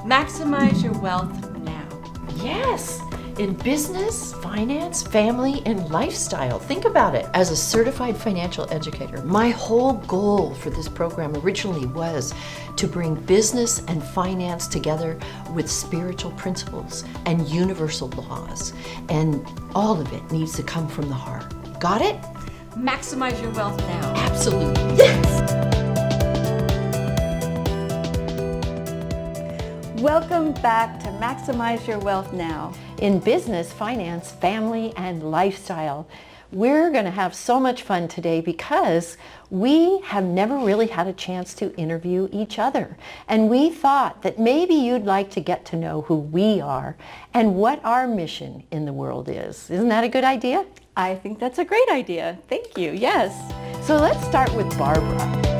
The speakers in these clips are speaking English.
Maximize your wealth now. Yes, in business, finance, family, and lifestyle. Think about it. As a certified financial educator, my whole goal for this program originally was to bring business and finance together with spiritual principles and universal laws. And all of it needs to come from the heart. Got it? Maximize your wealth now. Absolutely. Yes! Welcome back to Maximize Your Wealth Now. In business, finance, family, and lifestyle. We're going to have so much fun today because we have never really had a chance to interview each other. And we thought that maybe you'd like to get to know who we are and what our mission in the world is. Isn't that a good idea? I think that's a great idea. Thank you. Yes. So let's start with Barbara.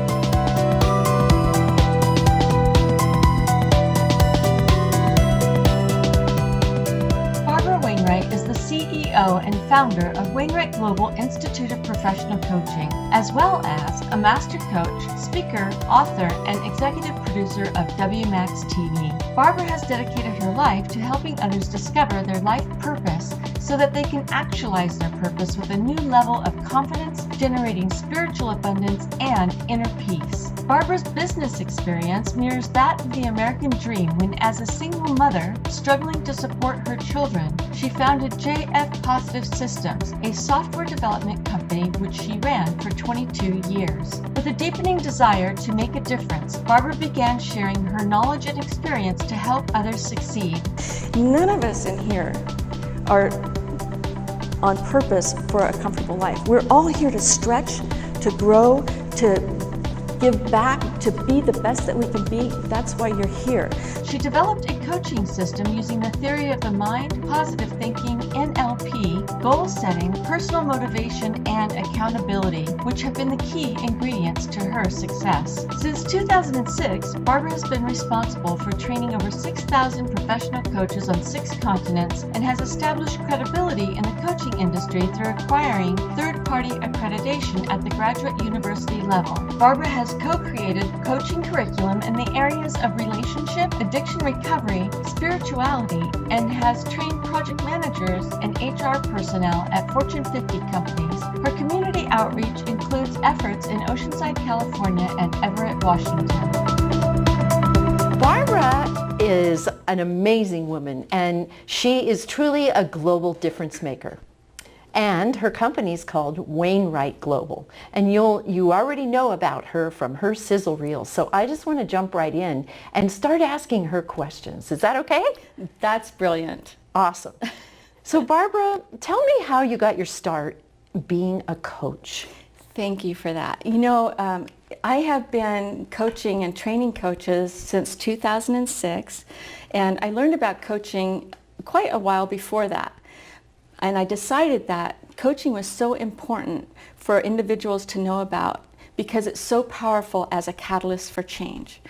Wainwright is the CEO and founder of Wainwright Global Institute of Professional Coaching, as well as a master coach, speaker, author, and executive producer of WMAX-TV. Barbara has dedicated her life to helping others discover their life purpose so that they can actualize their purpose with a new level of confidence, generating spiritual abundance and inner peace. Barbara's business experience mirrors that of the American dream when, as a single mother struggling to support her children, she founded JF Positive Systems, a software development company which she ran for 22 years. With a deepening desire to make a difference, Barbara began sharing her knowledge and experience to help others succeed. None of us in here are on purpose for a comfortable life. We're all here to stretch, to grow, to give back, to be the best that we can be. That's why you're here. She developed a coaching system using the theory of the mind, positive thinking, NLP, goal setting, personal motivation, and accountability, which have been the key ingredients to her success. Since 2006, Barbara has been responsible for training over 6,000 professional coaches on 6 continents and has established credibility in the coaching industry through acquiring third-party accreditation at the graduate university level. Barbara has co-created coaching curriculum in the areas of relationship, addiction recovery, spirituality, and has trained project managers and HR personnel at Fortune 50 companies. Her community outreach includes efforts in Oceanside, California, and Everett, Washington. Barbara is an amazing woman, and she is truly a global difference maker. And her company is called Wainwright Global. And you already know about her from her sizzle reel. So I just want to jump right in and start asking her questions. Is that okay? That's brilliant. Awesome. So Barbara, tell me how you got your start being a coach. Thank you for that. You know, I have been coaching and training coaches since 2006, and I learned about coaching quite a while before that. And I decided that coaching was so important for individuals to know about because it's so powerful as a catalyst for change.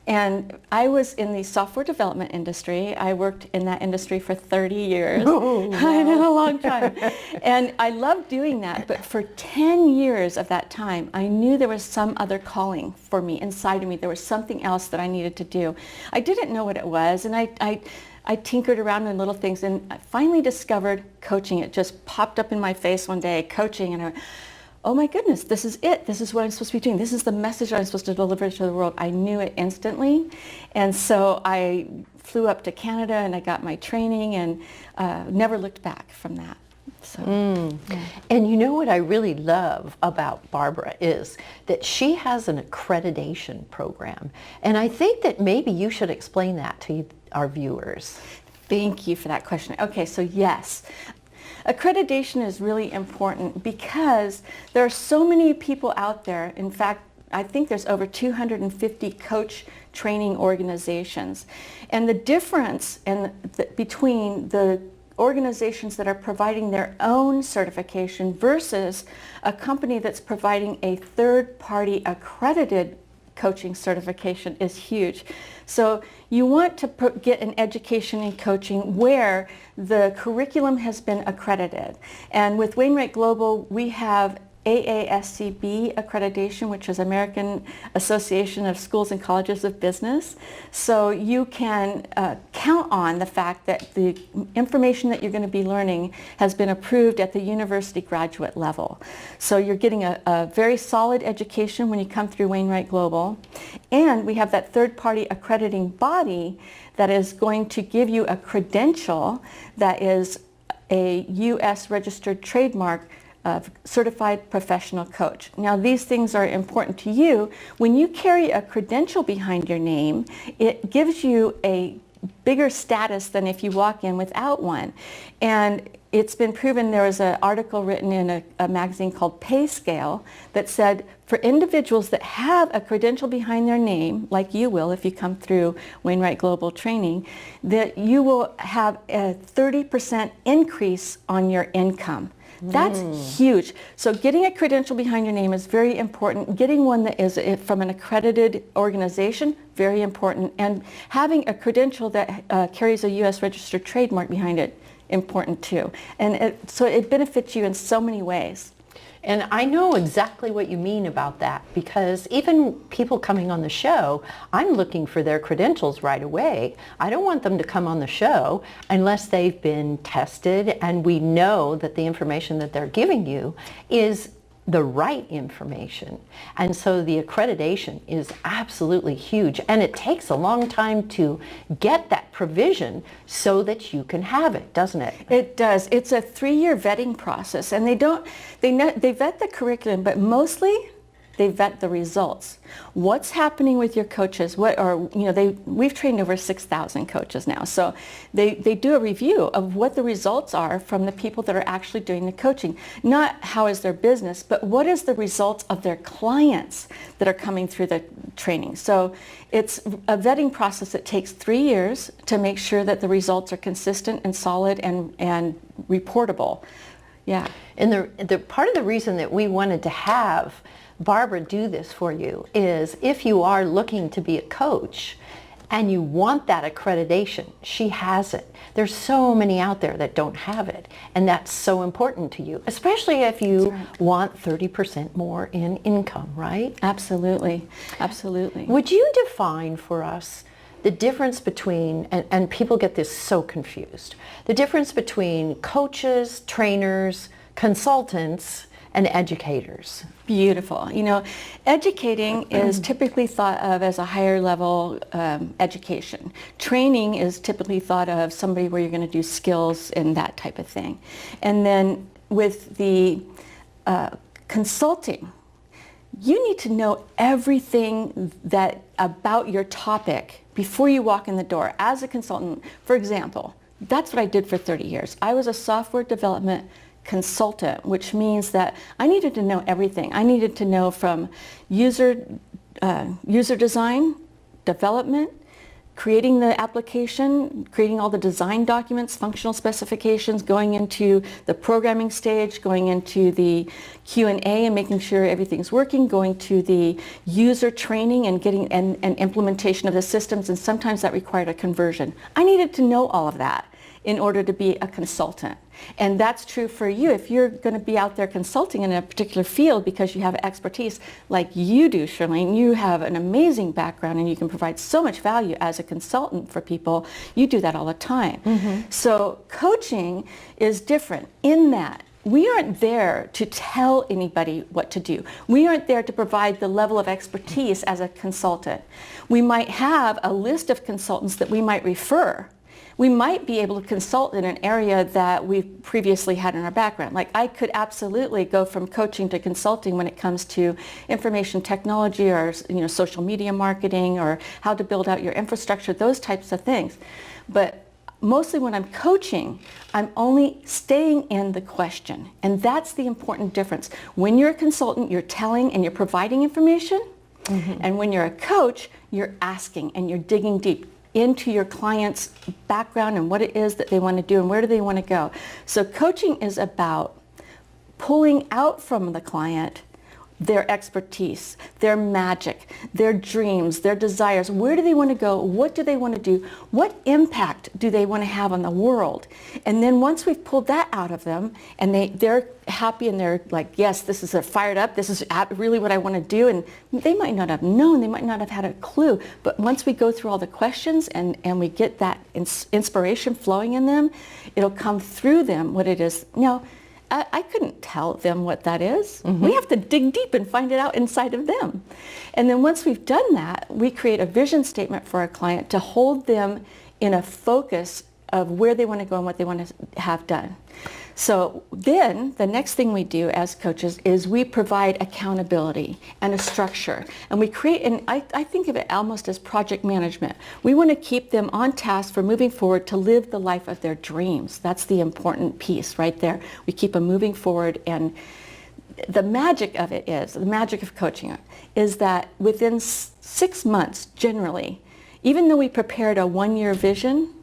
And I was in the software development industry. I worked in that industry for 30 years. Oh, wow. I know, a long time. And I loved doing that. But for 10 years of that time, I knew there was some other calling for me inside of me. There was something else that I needed to do. I didn't know what it was. And I tinkered around in little things, and I finally discovered coaching. It just popped up in my face one day, coaching, and I went, oh my goodness, this is it. This is what I'm supposed to be doing. This is the message I'm supposed to deliver to the world. I knew it instantly. And so I flew up to Canada and I got my training and never looked back from that. So, yeah. And you know what I really love about Barbara is that she has an accreditation program. And I think that maybe you should explain that to our viewers. Thank you for that question. Okay, so yes. Accreditation is really important because there are so many people out there. In fact, I think there's over 250 coach training organizations. And the difference between the organizations that are providing their own certification versus a company that's providing a third-party accredited coaching certification is huge. So you want to get an education in coaching where the curriculum has been accredited. And with Wainwright Global, we have AASCB accreditation, which is American Association of Schools and Colleges of Business. So you can count on the fact that the information that you're going to be learning has been approved at the university graduate level. So you're getting a very solid education when you come through Wainwright Global. And we have that third-party accrediting body that is going to give you a credential that is a U.S. registered trademark of certified professional coach. Now, these things are important to you. When you carry a credential behind your name, it gives you a bigger status than if you walk in without one. And it's been proven, there was an article written in a magazine called Pay Scale that said for individuals that have a credential behind their name, like you will if you come through Wainwright Global Training, that you will have a 30% increase on your income. That's huge. So getting a credential behind your name is very important. Getting one that is from an accredited organization, very important. And having a credential that carries a U.S. registered trademark behind it, important too. And so it benefits you in so many ways. And I know exactly what you mean about that, because even people coming on the show, I'm looking for their credentials right away. I don't want them to come on the show unless they've been tested and we know that the information that they're giving you is the right information. And so the accreditation is absolutely huge, and it takes a long time to get that provision so that you can have it, doesn't it? It does. It's a 3-year vetting process, and they vet the curriculum, but mostly they vet the results. What's happening with your coaches? We've trained over 6,000 coaches now, so they do a review of what the results are from the people that are actually doing the coaching. Not how is their business, but what is the results of their clients that are coming through the training. So it's a vetting process that takes 3 years to make sure that the results are consistent and solid and reportable. Yeah. And the part of the reason that we wanted to have Barbara do this for you is if you are looking to be a coach and you want that accreditation, she has it. There's so many out there that don't have it, and that's so important to you, especially if you want 30% more in income, right? Absolutely, absolutely. Would you define for us the difference between, and people get this so confused, the difference between coaches, trainers, consultants, and educators? Beautiful. Educating is typically thought of as a higher level education. Training is typically thought of somebody where you're going to do skills and that type of thing. And then with the consulting, you need to know everything about your topic before you walk in the door. As a consultant, for example, that's what I did for 30 years. I was a software development consultant, which means that I needed to know everything. I needed to know from user design, development, creating the application, creating all the design documents, functional specifications, going into the programming stage, going into the Q&A and making sure everything's working, going to the user training and getting and implementation of the systems, and sometimes that required a conversion. I needed to know all of that in order to be a consultant. And that's true for you. If you're going to be out there consulting in a particular field because you have expertise like you do, Shirlene, you have an amazing background and you can provide so much value as a consultant for people. You do that all the time. Mm-hmm. So coaching is different in that we aren't there to tell anybody what to do. We aren't there to provide the level of expertise as a consultant. We might have a list of consultants that we might refer. We might be able to consult in an area that we've previously had in our background. Like I could absolutely go from coaching to consulting when it comes to information technology or social media marketing or how to build out your infrastructure, those types of things. But mostly when I'm coaching, I'm only staying in the question. And that's the important difference. When you're a consultant, you're telling and you're providing information. Mm-hmm. And when you're a coach, you're asking and you're digging deep into your client's background and what it is that they want to do and where do they want to go. So coaching is about pulling out from the client their expertise, their magic, their dreams, their desires. Where do they want to go? What do they want to do? What impact do they want to have on the world? And then once we've pulled that out of them and they're happy and they're like, yes, this is fired up, this is really what I want to do, and they might not have known, they might not have had a clue, but once we go through all the questions and we get that inspiration flowing in them, it'll come through them what it is. Now, I couldn't tell them what that is. Mm-hmm. We have to dig deep and find it out inside of them. And then once we've done that, we create a vision statement for our client to hold them in a focus of where they want to go and what they want to have done. So then the next thing we do as coaches is we provide accountability and a structure. And we create, and I think of it almost as project management. We want to keep them on task for moving forward to live the life of their dreams. That's the important piece right there. We keep them moving forward, and the magic of it is, the magic of coaching is that within 6 months, generally, even though we prepared a 1-year vision,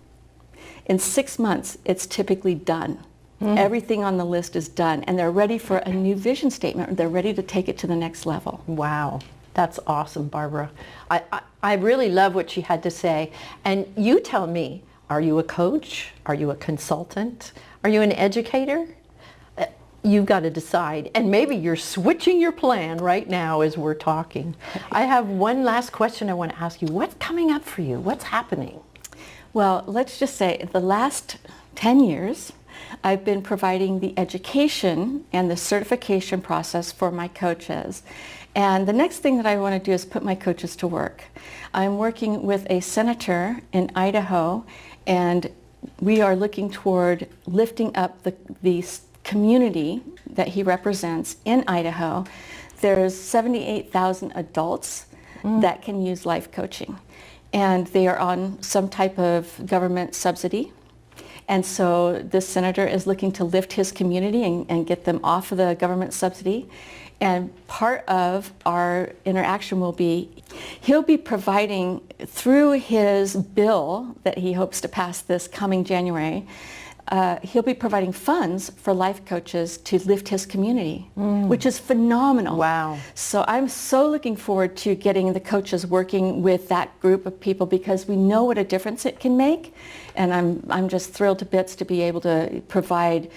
in 6 months, it's typically done. Everything on the list is done, and they're ready for a new vision statement. They're ready to take it to the next level. Wow, that's awesome, Barbara. I really love what she had to say. And you tell me, are you a coach? Are you a consultant? Are you an educator? You've got to decide. And maybe you're switching your plan right now as we're talking. I have one last question I want to ask you. What's coming up for you? What's happening? Well, let's just say the last 10 years, I've been providing the education and the certification process for my coaches. And the next thing that I want to do is put my coaches to work. I'm working with a senator in Idaho, and we are looking toward lifting up the community that he represents in Idaho. There's 78,000 adults that can use life coaching, and they are on some type of government subsidy. And so this senator is looking to lift his community and get them off of the government subsidy. And part of our interaction will be, he'll be providing through his bill that he hopes to pass this coming January, he'll be providing funds for life coaches to lift his community, which is phenomenal. Wow. So I'm so looking forward to getting the coaches working with that group of people, because we know what a difference it can make. And I'm just thrilled to bits to be able to provide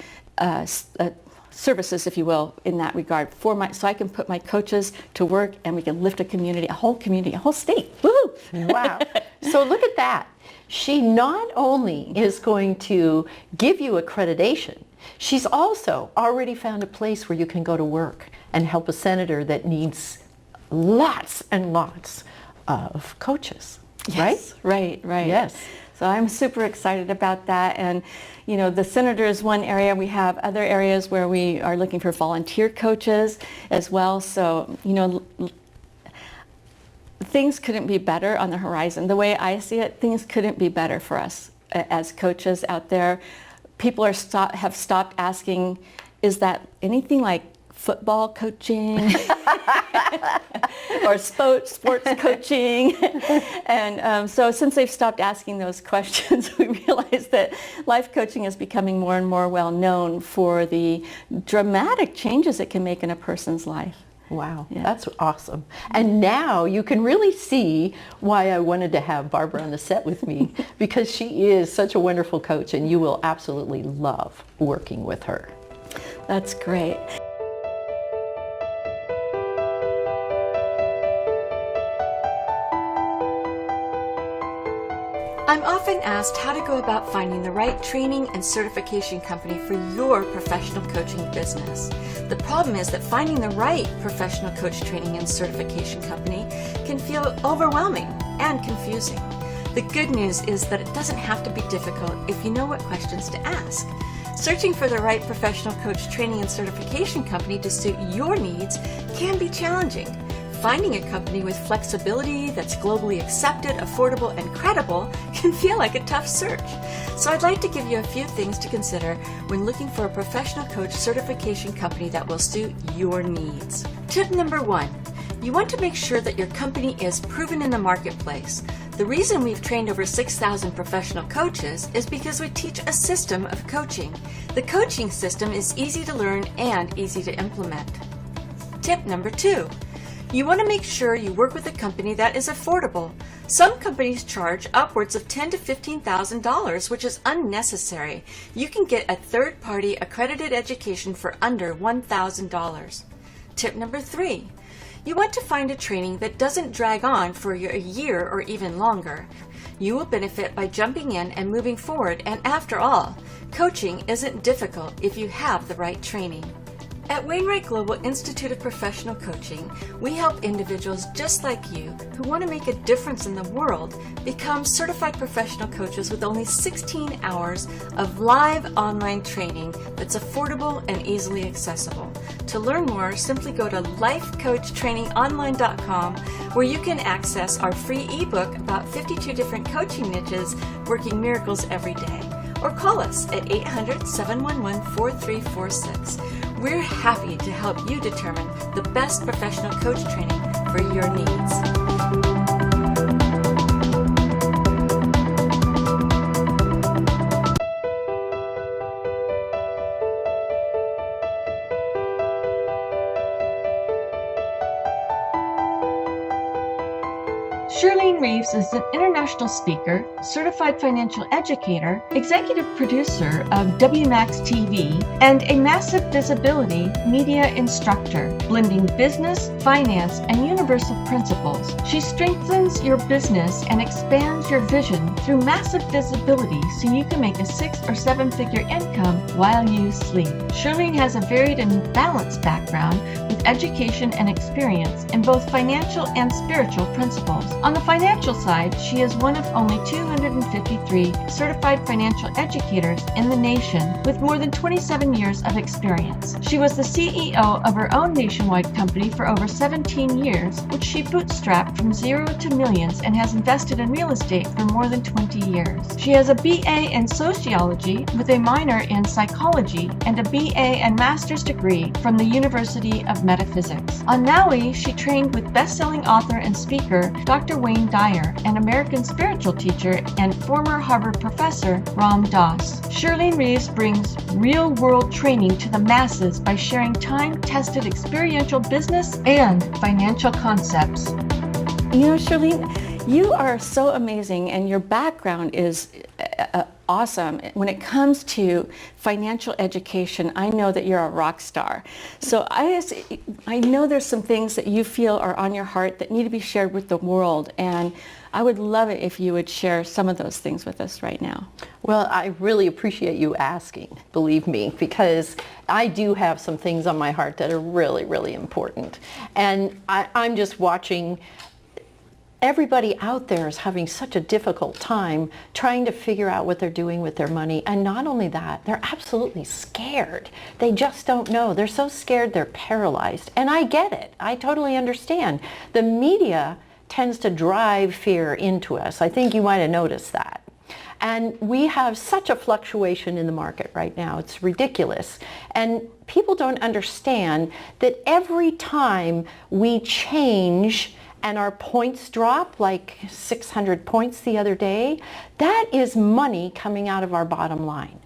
services, if you will, in that regard so I can put my coaches to work and we can lift a community, a whole state. Woo! Wow. So look at that. She not only is going to give you accreditation, she's also already found a place where you can go to work and help a senator that needs lots and lots of coaches. Yes, right? Right. Yes. So I'm super excited about that. And, you know, the senator is one area. We have other areas where we are looking for volunteer coaches as well. So, you know, things couldn't be better on the horizon. The way I see it, things couldn't be better for us as coaches out there. People have stopped asking, is that anything like football coaching or sports coaching? And so since they've stopped asking those questions, we realize that life coaching is becoming more and more well known for the dramatic changes it can make in a person's life. Wow, yeah. That's awesome. And now you can really see why I wanted to have Barbara on the set with me, because she is such a wonderful coach and you will absolutely love working with her. That's great. I'm often asked how to go about finding the right training and certification company for your professional coaching business. The problem is that finding the right professional coach training and certification company can feel overwhelming and confusing. The good news is that it doesn't have to be difficult if you know what questions to ask. Searching for the right professional coach training and certification company to suit your needs can be challenging. Finding a company with flexibility that's globally accepted, affordable, and credible can feel like a tough search. So I'd like to give you a few things to consider when looking for a professional coach certification company that will suit your needs. Tip number 1, you want to make sure that your company is proven in the marketplace. The reason we've trained over 6,000 professional coaches is because we teach a system of coaching. The coaching system is easy to learn and easy to implement. Tip number 2. You want to make sure you work with a company that is affordable. Some companies charge upwards of $10,000 to $15,000, which is unnecessary. You can get a third-party accredited education for under $1,000. Tip number 3. You want to find a training that doesn't drag on for a year or even longer. You will benefit by jumping in and moving forward, and after all, coaching isn't difficult if you have the right training. At Wainwright Global Institute of Professional Coaching, we help individuals just like you who want to make a difference in the world become certified professional coaches with only 16 hours of live online training that's affordable and easily accessible. To learn more, simply go to lifecoachtrainingonline.com, where you can access our free ebook about 52 different coaching niches working miracles every day. Or call us at 800-711-4346. We're happy to help you determine the best professional coach training for your needs. Shirlene Reeves is an international speaker, certified financial educator, executive producer of WMAX-TV, and a massive visibility media instructor, blending business, finance, and universal principles. She strengthens your business and expands your vision through massive visibility so you can make a 6 or 7-figure income while you sleep. Shirlene has a varied and balanced background with education and experience in both financial and spiritual principles. On the financial side, she is one of only 253 certified financial educators in the nation with more than 27 years of experience. She was the CEO of her own nationwide company for over 17 years, which she bootstrapped from zero to millions, and has invested in real estate for more than 20 years. She has a BA in sociology with a minor in psychology and a BA and master's degree from the University of Metaphysics. On Maui, she trained with best-selling author and speaker Dr. Wayne Dyer, an American spiritual teacher, and former Harvard professor Ram Dass. Shirlene Reeves brings real-world training to the masses by sharing time-tested experiential business and financial concepts. You know, Shirlene, you are so amazing, and your background is awesome. When it comes to financial education, I know that you're a rock star. So I know there's some things that you feel are on your heart that need to be shared with the world, and I would love it if you would share some of those things with us right now. Well, I really appreciate you asking, believe me, because I do have some things on my heart that are really, really important. And I'm just watching. Everybody out there is having such a difficult time trying to figure out what they're doing with their money. And not only that, they're absolutely scared. They just don't know. They're so scared they're paralyzed. And I get it. I totally understand. The media tends to drive fear into us. I think you might have noticed that. And we have such a fluctuation in the market right now. It's ridiculous. And people don't understand that every time we change and our points drop, like 600 points the other day, that is money coming out of our bottom line.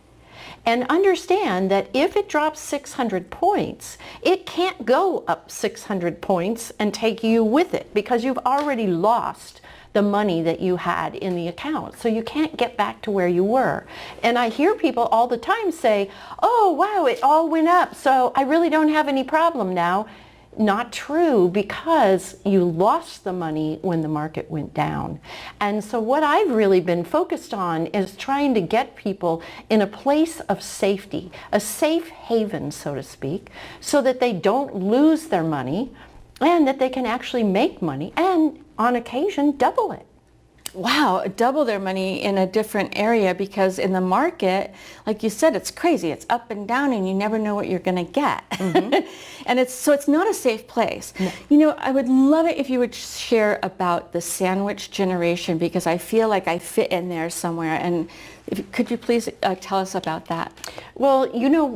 And understand that if it drops 600 points, it can't go up 600 points and take you with it, because you've already lost the money that you had in the account. So you can't get back to where you were. And I hear people all the time say, oh, wow, it all went up, so I really don't have any problem now. Not true, because you lost the money when the market went down. And so what I've really been focused on is trying to get people in a place of safety, a safe haven, so to speak, so that they don't lose their money and that they can actually make money and on occasion double it. Wow, double their money in a different area, because in the market, like you said, it's crazy. It's up and down and you never know what you're going to get. Mm-hmm. And it's not a safe place. No. You know, I would love it if you would share about the sandwich generation, because I feel like I fit in there somewhere. And could you please tell us about that? Well, you know,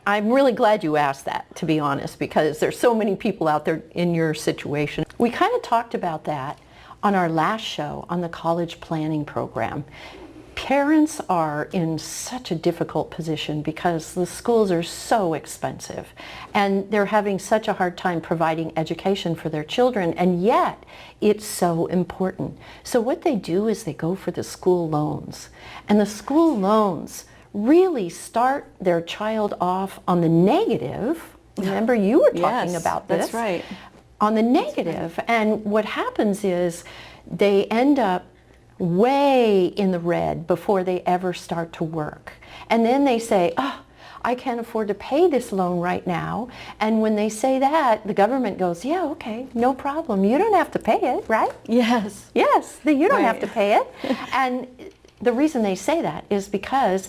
I'm really glad you asked that, to be honest, because there's so many people out there in your situation. We kind of talked about that on our last show on the college planning program. Parents are in such a difficult position because the schools are so expensive and they're having such a hard time providing education for their children, and yet it's so important. So what they do is they go for the school loans, and the school loans really start their child off on the negative. Remember, you were talking about this. That's right. On the negative, and what happens is they end up way in the red before they ever start to work. And then they say, oh, I can't afford to pay this loan right now. And when they say that, the government goes, yeah, okay, no problem. You don't have to pay it, right? Yes. Yes, you don't Right. have to pay it. And the reason they say that is because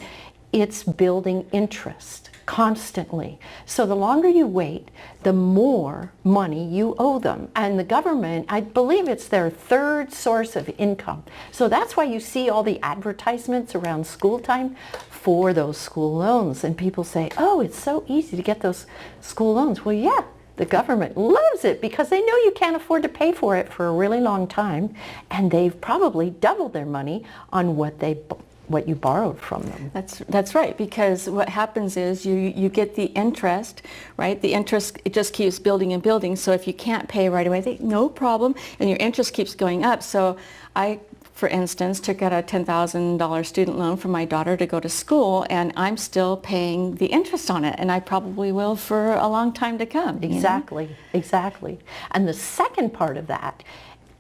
it's building interest constantly. So the longer you wait, the more money you owe them. And the government, I believe it's their third source of income. So that's why you see all the advertisements around school time for those school loans. And people say, oh, it's so easy to get those school loans. Well, yeah, the government loves it because they know you can't afford to pay for it for a really long time. And they've probably doubled their money on what you borrowed from them. That's right, because what happens is you get the interest, right? The interest, it just keeps building and building. So if you can't pay right away, no problem, and your interest keeps going up. So I, for instance, took out a $10,000 student loan for my daughter to go to school, and I'm still paying the interest on it, and I probably will for a long time to come. Exactly, exactly. And the second part of that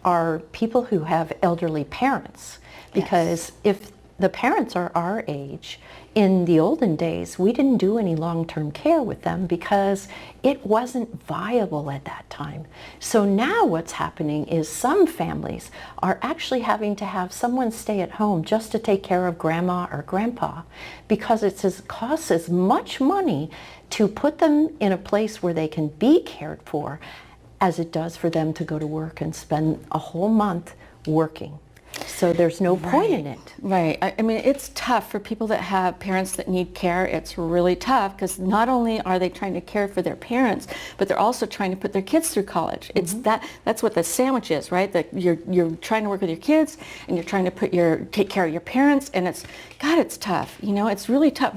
are people who have elderly parents, because if the parents are our age, in the olden days, we didn't do any long-term care with them because it wasn't viable at that time. So now what's happening is some families are actually having to have someone stay at home just to take care of grandma or grandpa, because it costs as much money to put them in a place where they can be cared for as it does for them to go to work and spend a whole month working. So there's no point in it. Right. I mean, it's tough for people that have parents that need care. It's really tough because not only are they trying to care for their parents, but they're also trying to put their kids through college. It's that's what the sandwich is, right? That you're trying to work with your kids and you're trying to take care of your parents, and it's tough. You know, it's really tough.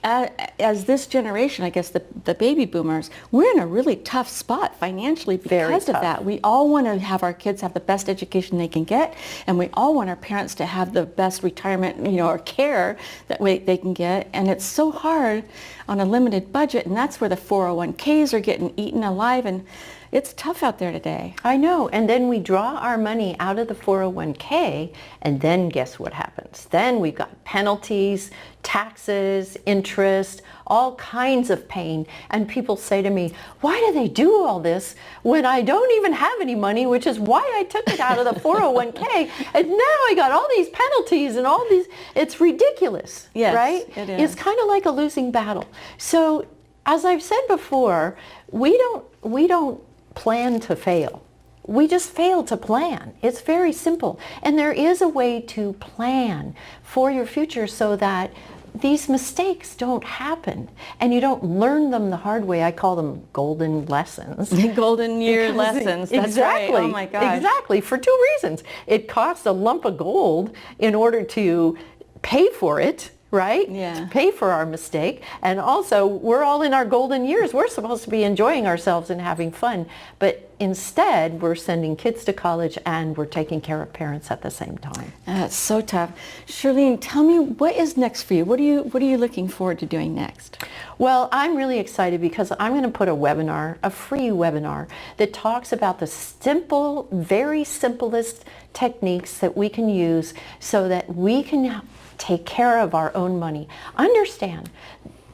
As this generation, I guess the baby boomers, we're in a really tough spot financially because of that. We all want to have our kids have the best education they can get, and we all want our parents to have the best retirement, or care that they can get. And it's so hard on a limited budget, and that's where the 401ks are getting eaten alive, and it's tough out there today. I know. And then we draw our money out of the 401k, and then guess what happens? Then we've got penalties, taxes, interest, all kinds of pain. And people say to me, why do they do all this when I don't even have any money, which is why I took it out of the 401k, and now I got all these penalties and all these, it's ridiculous, yes, right? It is. It's kind of like a losing battle. So as I've said before, we don't plan to fail. We just fail to plan. It's very simple. And there is a way to plan for your future so that these mistakes don't happen and you don't learn them the hard way. I call them golden lessons. Golden year lessons. That's exactly. right. Oh my gosh. Exactly. For two reasons. It costs a lump of gold in order to pay for it, right? Yeah. Pay for our mistake. And also, we're all in our golden years. We're supposed to be enjoying ourselves and having fun. But instead, we're sending kids to college and we're taking care of parents at the same time. That's so tough. Shirlene, tell me, what is next for you? What are you looking forward to doing next? Well, I'm really excited because I'm going to put a free webinar that talks about the simple, very simplest techniques that we can use so that we can take care of our own money. Understand,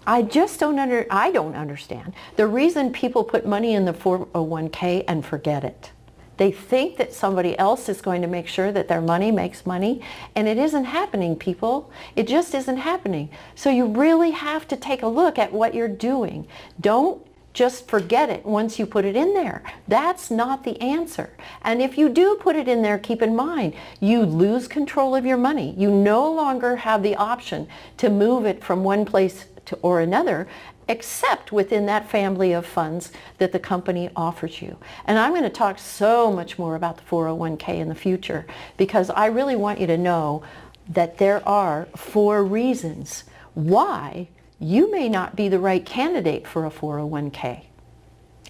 I don't understand the reason people put money in the 401k and forget it. They think that somebody else is going to make sure that their money makes money, and it isn't happening, people. It just isn't happening. So you really have to take a look at what you're doing. Don't just forget it once you put it in there. That's not the answer. And if you do put it in there, keep in mind, you lose control of your money. You no longer have the option to move it from one place or another, except within that family of funds that the company offers you. And I'm going to talk so much more about the 401k in the future because I really want you to know that there are 4 reasons why you may not be the right candidate for a 401k.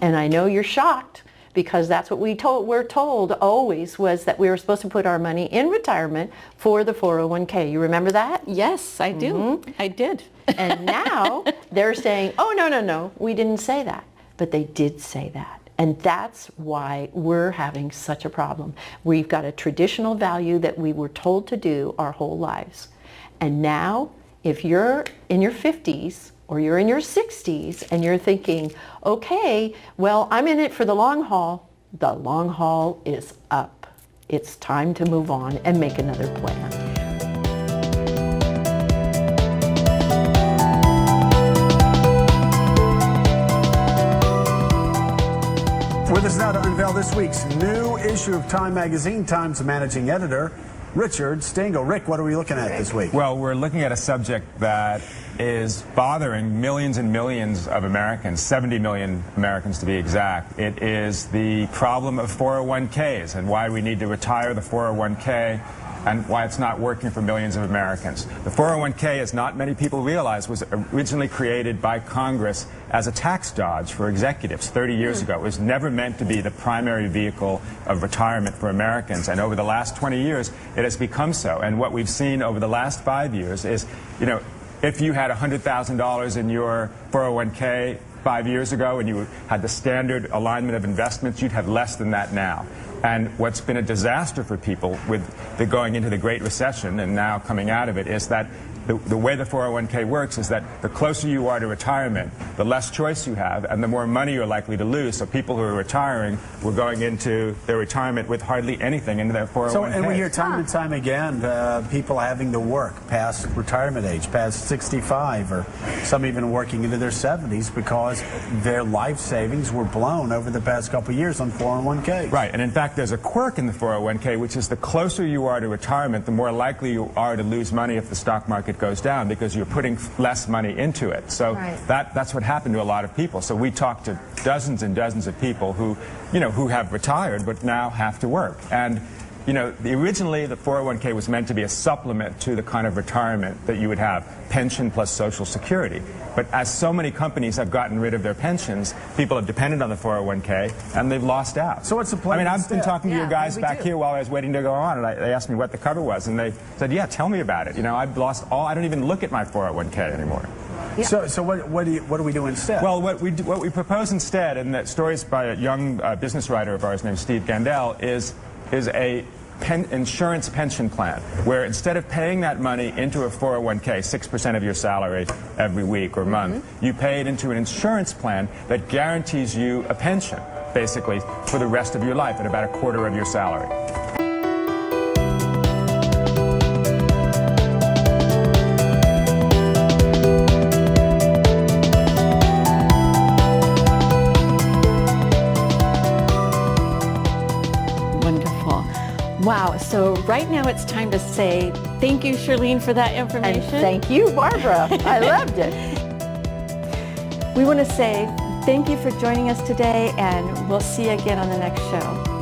And I know you're shocked, because that's what we're told always, was that we were supposed to put our money in retirement for the 401k. You remember that? Yes, I do. I did. And now they're saying, oh, no, we didn't say that. But they did say that. And that's why we're having such a problem. We've got a traditional value that we were told to do our whole lives. And now, if you're in your 50s, or you're in your 60s and you're thinking, okay, well, I'm in it for the long haul is up. It's time to move on and make another plan. With us now to unveil this week's new issue of Time magazine, Time's managing editor, Richard Stengel. Rick, what are we looking at this week? Well, we're looking at a subject that is bothering millions and millions of Americans, 70 million Americans to be exact. It is the problem of 401ks and why we need to retire the 401k and why it's not working for millions of Americans. The 401k, as not many people realize, was originally created by Congress as a tax dodge for executives 30 years ago. It was never meant to be the primary vehicle of retirement for Americans, and over the last 20 years it has become so. And what we've seen over the last 5 years is, you know, if you had $100,000 in your 401k 5 years ago and you had the standard alignment of investments, you'd have less than that now. And what's been a disaster for people with the going into the Great Recession and now coming out of it is that the way the 401k works is that the closer you are to retirement, the less choice you have and the more money you're likely to lose. So people who are retiring were going into their retirement with hardly anything in their 401k. So, and we hear time and time again, people having to work past retirement age, past 65, or some even working into their 70s because their life savings were blown over the past couple of years on 401ks. Right, and in fact there's a quirk in the 401k, which is the closer you are to retirement, the more likely you are to lose money if the stock market goes down because you're putting less money into it. So that's what happened to a lot of people. So we talked to dozens and dozens of people who, you know, who have retired but now have to work. And you know, originally the 401k was meant to be a supplement to the kind of retirement that you would have, pension plus Social Security. But as so many companies have gotten rid of their pensions, people have depended on the 401k and they've lost out. So what's the plan? I mean, I've been talking to your guys back here while I was waiting to go on, and they asked me what the cover was, and they said, yeah, tell me about it. You know, I've lost all, I don't even look at my 401k anymore. Yeah. So what do we do instead? Well, what we propose instead, and that story is by a young business writer of ours named Steve Gandel, is a insurance pension plan, where instead of paying that money into a 401k, 6% of your salary every week or month, you pay it into an insurance plan that guarantees you a pension, basically, for the rest of your life at about a quarter of your salary. Wow, so right now it's time to say thank you, Shirlene, for that information. And thank you, Barbara. I loved it. We want to say thank you for joining us today, and we'll see you again on the next show.